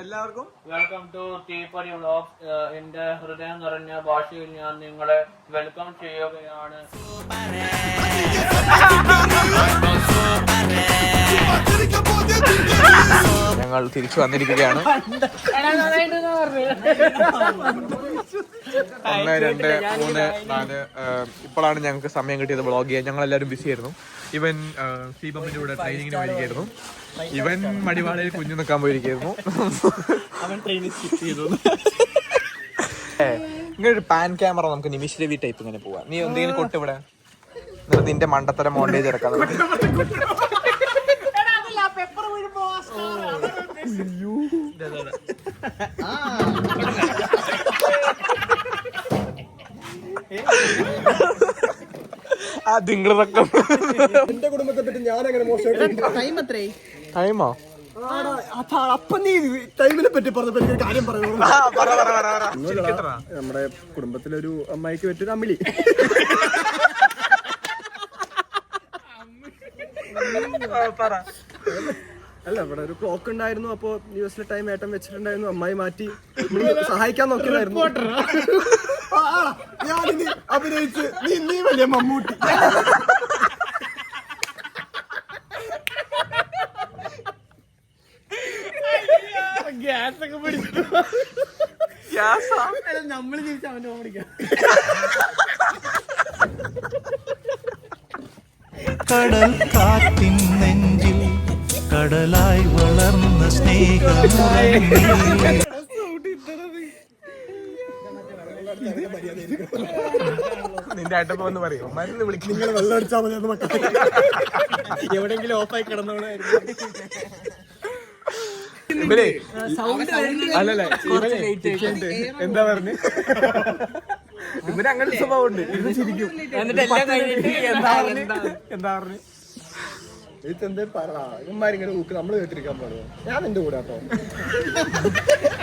എല്ലാവർക്കും welcome to തീപ്പൊരി vlogs. എന്റെ ഹൃദയം നിറഞ്ഞ ഭാഷയിൽ ഞാൻ നിങ്ങളെ വെൽക്കം ചെയ്യുകയാണ്. ഞങ്ങൾ തിരിച്ചു വന്നിരിക്കുകയാണ്. 1, 2, 3, 4 ഇപ്പോഴാണ് ഞങ്ങൾക്ക് സമയം കിട്ടിയത് വ്ളോഗ് ചെയ്യാൻ. ഞങ്ങൾ എല്ലാവരും ബിസി ആയിരുന്നു. ഇവൻ സീബമ്മിന്റെ കൂടെ ട്രെയിനിങ്ങിന് പോയിരിക്കായിരുന്നു. ഇവൻ മടിവാളയിൽ കുഞ്ഞു നിൽക്കാൻ പോയിരിക്കായിരുന്നു. ഇങ്ങനെ ഒരു പാൻ ക്യാമറ നമുക്ക് നിമിഷ് രവി ടൈപ്പ് ഇങ്ങനെ പോവാം. നീ എന്തെങ്കിലും കൊട്ടിവിടെ നിന്റെ മണ്ടത്തരം മോണ്ടേജ് ഇറക്കാൻ ആ ദിങ്ങളൊക്കെ എന്റെ കുടുംബത്തെ പറ്റി ഞാൻ അങ്ങനെ ടൈമോ അപ്പൊ നീ ടൈമിനെ പറ്റി പറഞ്ഞപ്പോ എനിക്ക് കാര്യം പറഞ്ഞു. നമ്മുടെ കുടുംബത്തിലൊരു അമ്മായിക്ക് പറ്റിയൊരു അമ്മിളി. അല്ല ഇവിടെ ഒരു ക്ലോക്ക് ഉണ്ടായിരുന്നു. അപ്പൊ ന്യൂസിലെ ടൈം ഏട്ടൻ വെച്ചിട്ടുണ്ടായിരുന്നു. അമ്മായി മാറ്റി സഹായിക്കാൻ നോക്കിയതായിരുന്നു. ഞാനിനി അഭിനയിച്ച് നീ വലിയ മമ്മൂട്ടി. ഗ്യാസൊക്കെ പിടിച്ചിട്ട് നമ്മള് തിരിച്ച് അവനെ ഓടിക്കാം. കടൽ കാറ്റിൻ നെഞ്ചിൽ കടലായി വളർന്ന സ്നേഹം. നിന്റെ ഏട്ടപ്പ വന്ന് പറയോ മരുന്ന് വിളിക്കും. നിങ്ങൾ വെള്ളം അടിച്ചാൽ മതി. എവിടെയെങ്കിലും ഓഫായി കിടന്നോളായിരുന്നു. എന്താ പറഞ്ഞു ഇവര് അങ്ങനെ സ്വഭാവം ഉണ്ട്. ഇത് ശരിക്കും എന്താ പറഞ്ഞു ഇവന്മാരിങ്ങനെ ഊക്ക് നമ്മള് കേട്ടിരിക്കാൻ പാടുമോ? ഞാൻ നിന്റെ കൂടെ കേട്ടോ.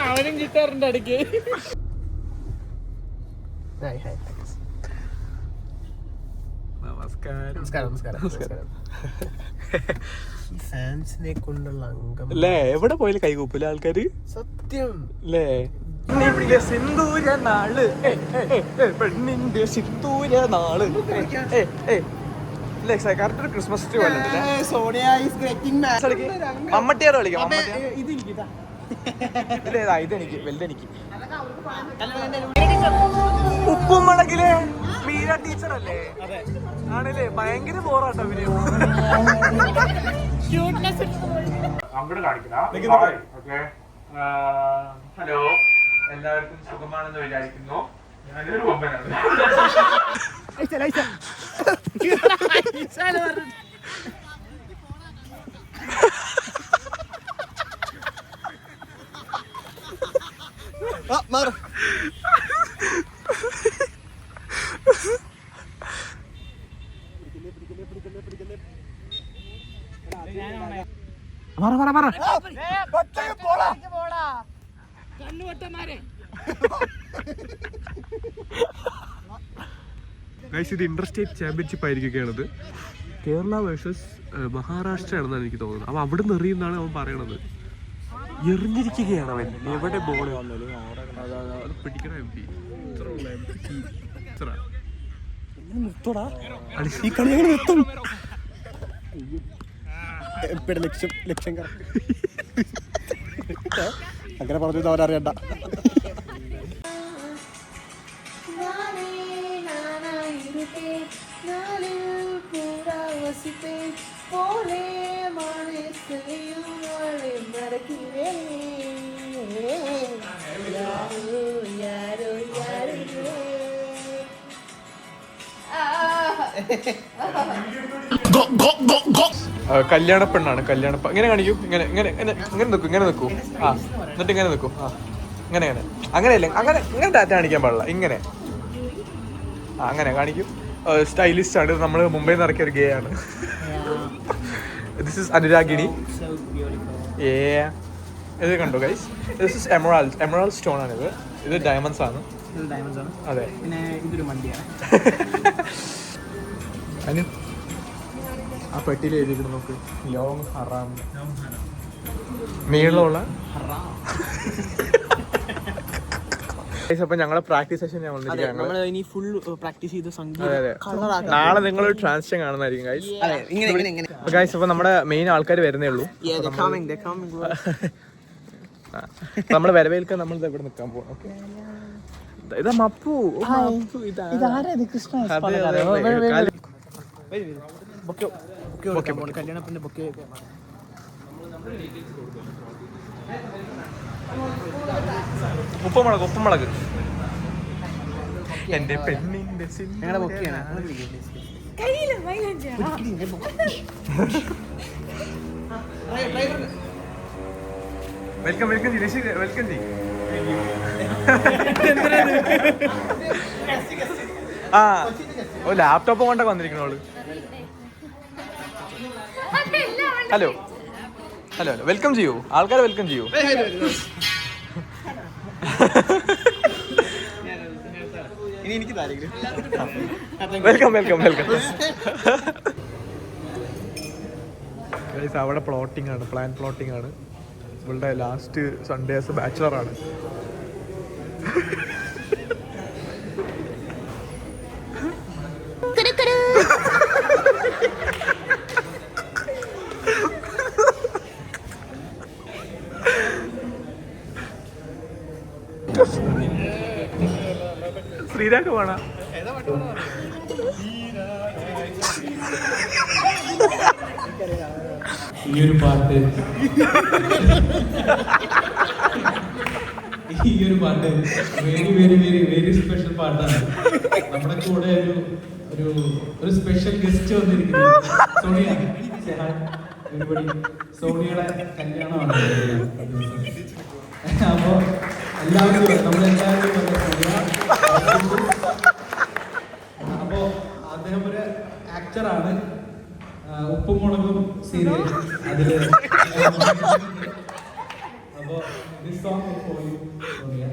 അവനും കിട്ടാറുണ്ട് ഇടയ്ക്ക്. നമസ്കാരം. ഫാൻസിനെ കൊണ്ടുള്ള അംഗം അല്ലേ? എവിടെ പോയാലും കൈകൂപ്പില്ല ആൾക്കാര്. സത്യം അല്ലേ? പെണ്ണിന്റെ സിന്ദൂര നാള്, പെണ്ണിന്റെ സിന്ദൂര നാള്. കറക്റ്റ് ഒരു ക്രിസ്മസ് ട്രീ പോലെ മമ്മട്ടിയാറോ കളിക്കാം. ഇതെനിക്ക് വലുതെനിക്ക്. ഉപ്പും മുളകിലെ മീര ടീച്ചർ അല്ലേ? ആണല്ലേ? ഭയങ്കര ബോറാട്ടോ അവര്. ഹലോ, എല്ലാവർക്കും സുഖമാണെന്ന് വിചാരിക്കുന്നു. ഞാനൊരു കൊമ്പനാണ്. ഇത് ഇന്റർസ്റ്റേറ്റ് ചാമ്പ്യൻഷിപ്പ് ആയിരിക്കുകയാണത്. കേരള വേഴ്സസ് മഹാരാഷ്ട്ര ആണെന്നാണ് എനിക്ക് തോന്നുന്നത്. അവൻ അവിടെ നിന്ന് എറിയുന്നാണ് അവൻ പറയണത്. എറിഞ്ഞിരിക്കുകയാണ് അവൻ. എവിടെ ബോൾ പിടിക്കണം. MP ലക്ഷ്യം അങ്ങനെ പറഞ്ഞു അവരറിയണ്ട. കല്യാണ പെണ്ണാണ്. ഇങ്ങനെ കാണിക്കും. ഇങ്ങനെ നിൽക്കും. ഇങ്ങനെ നിൽക്കൂ. ആ എന്നിട്ട് ഇങ്ങനെ നിൽക്കും. ആ അങ്ങനെയല്ലേ? അങ്ങനെ ടാറ്റ കാണിക്കാൻ പാടില്ല. ഇങ്ങനെ അങ്ങനെ കാണിക്കും. സ്റ്റൈലിസ്റ്റ് ആണ്. നമ്മൾ മുംബൈയിൽ നിന്ന് ഇറക്കിയ ഒരു ഗേ ആണ്. This is Anuragini. ഇത് കണ്ടോ guys? This is emerald stone ആണ്. ഇത് ഡയമണ്ട്സ് ആണ്. ഡയമണ്ട്സ് ആണ്. അതെ. പിന്നെ ഇതൊരു വണ്ടിയാണ്. അതിന് ആ പെട്ടിയിൽ എഴുതിയിട്ട് നോക്ക്, ലോങ് ഹറാം. നീളമുള്ള അപ്പൊ ഞങ്ങളെ പ്രാക്ടീസ് സെഷൻ ഞാൻ വന്നിരിക്കുകയാണ്. നമ്മൾ ഇനി ഫുൾ പ്രാക്ടീസ് ചെയ്ത് നാളെ നിങ്ങൾ ട്രാൻസ്ഷൻ കാണുന്നതായിരിക്കും ഗൈസ്. ഗൈസ് അപ്പൊ നമ്മുടെ മെയിൻ ആൾക്കാർ വരുന്നേ ഉള്ളൂ. നമ്മള് വരവേൽക്കാൻ നമ്മൾ ഇവിടെ നിൽക്കാൻ പോകും. ഓക്കെ, ഇതാ മപ്പു. കല്യാണത്തിന്റെ ബൊക്കെ ഉപ്പുമുളക്, ഉപ്പുമുളക് എന്റെ പെണ്ണിന്റെ ഞങ്ങളുടെ ബൊക്കെയാണ്. Welcome welcome ji, welcome ji. ആ ഓ ലാപ്ടോപ്പ് കൊണ്ടൊക്കെ വന്നിരിക്കണോള്. ഹലോ ഹലോ ഹലോ, വെൽക്കം ചെയ്യൂ, ആൾക്കാരെ വെൽക്കം ചെയ്യൂ. ഇനി എനിക്ക് വെൽക്കം വെൽക്കം വെൽക്കം. അവിടെ പ്ലോട്ടിംഗ് ആണ്, പ്ലാൻ പ്ലോട്ടിംഗ് ആണ്. ഇവളുടെ ലാസ്റ്റ് സൺഡേസ് ബാച്ചിലറാണ്. ശ്രീരാഘവാണ ഈ ഒരു പാട്ട് very very very very special പാട്ടാണ്. നമ്മുടെ കൂടെ ഒരു സ്പെഷ്യൽ ഗസ്റ്റ് വന്നിരിക്കുന്നു. സോണിയ, സോണിയുടെ കല്യാണമാണ്. അപ്പോ എല്ലാവരും നമ്മളെല്ലാവരും അപ്പോ അദ്ദേഹം ഒരു ആക്ടറാണ്. ഉപ്പും മുളകും സീരിയൽ അതില്. അപ്പോ this song for you Sonia.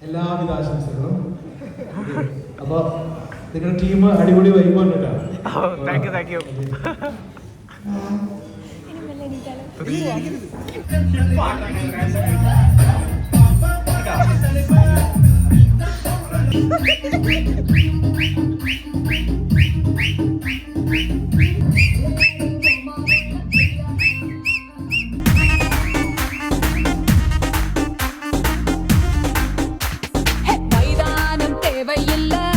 എല്ലാവിധ ആശംസകളും. അപ്പൊ നിങ്ങളുടെ ടീം അടിപൊളി വരുമ്പോൾ താങ്ക് യു താങ്ക് യു.